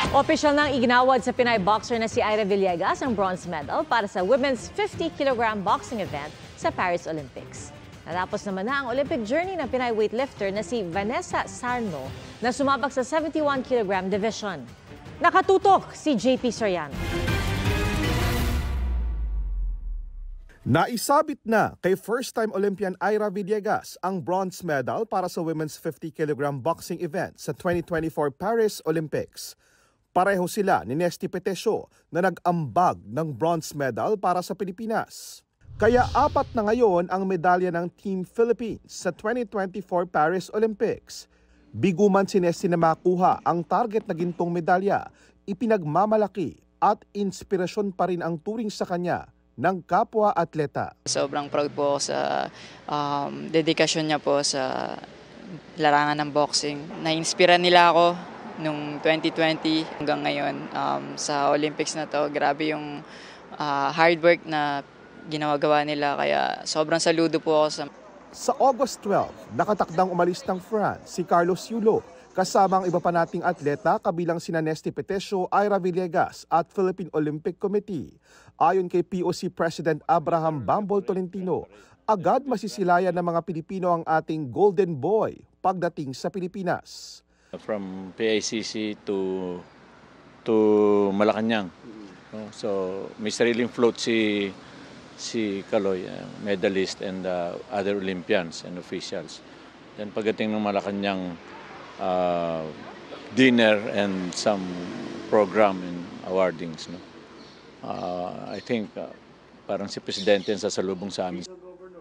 Opisyal nang iginawad sa Pinay boxer na si Ira Villegas ang bronze medal para sa women's 50-kilogram boxing event sa Paris Olympics. Natapos naman na ang Olympic journey ng Pinay weightlifter na si Vanessa Sarno na sumabak sa 71-kilogram division. Nakatutok si JP Soriano. Naisabit na kay first-time Olympian Ira Villegas ang bronze medal para sa women's 50-kilogram boxing event sa 2024 Paris Olympics. Pareho sila ni Nesty Petesio na nag-ambag ng bronze medal para sa Pilipinas. Kaya 4 na ngayon ang medalya ng Team Philippines sa 2024 Paris Olympics. Bigo man si Nesty na makuha ang target na gintong medalya, ipinagmamalaki at inspirasyon pa rin ang turing sa kanya ng kapwa-atleta. Sobrang proud po ako sa dedikasyon niya po sa larangan ng boxing. Na-inspira nila ako nung 2020 hanggang ngayon sa Olympics na to. Grabe yung hard work na ginagawa nila, kaya sobrang saludo po ako Sa August 12, nakatakdang umalis ng France si Carlos Yulo kasama ang iba pa nating atleta kabilang sina Nesty Petesio, Ira Villegas at Philippine Olympic Committee. Ayon kay POC President Abraham Bambol Tolentino, agad masisilayan ng mga Pilipino ang ating golden boy pagdating sa Pilipinas. From PICC to Malacanang. So may sariling float si Kaloy, medalist, and other Olympians and officials. Then pagdating ng Malacanang, dinner and some program and awardings. No? I think parang si Presidente ang sasalubong sa amin.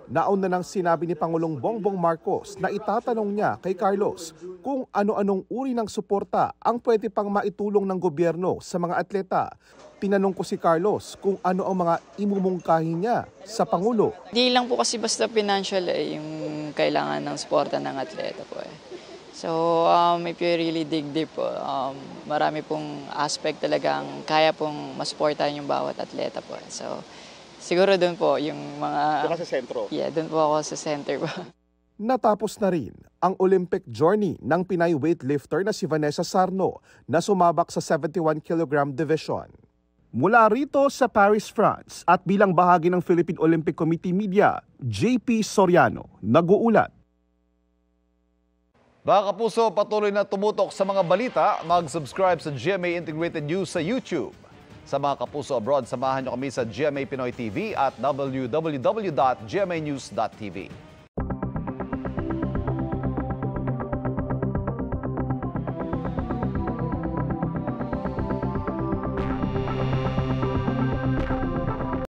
Nauna nang sinabi ni Pangulong Bongbong Marcos na itatanong niya kay Carlos kung ano-anong uri ng suporta ang pwede pang maitulong ng gobyerno sa mga atleta. Tinanong ko si Carlos kung ano ang mga imumungkahi niya sa Pangulo. Di lang po kasi basta financial yung kailangan ng suporta ng atleta po . So if you really dig deep po, marami pong aspect talagang kaya pong masuportahan yung bawat atleta po . So siguro doon po yung mga... Doon ka sa sentro? Yeah, doon po ako sa center po. Natapos na rin ang Olympic journey ng Pinay weightlifter na si Vanessa Sarno na sumabak sa 71-kilogram division. Mula rito sa Paris, France at bilang bahagi ng Philippine Olympic Committee Media, JP Soriano, nag-uulat. Mga kapuso, patuloy na tumutok sa mga balita, mag-subscribe sa GMA Integrated News sa YouTube. Sa mga kapuso abroad, samahan niyo kami sa GMA Pinoy TV at www.gmanews.tv.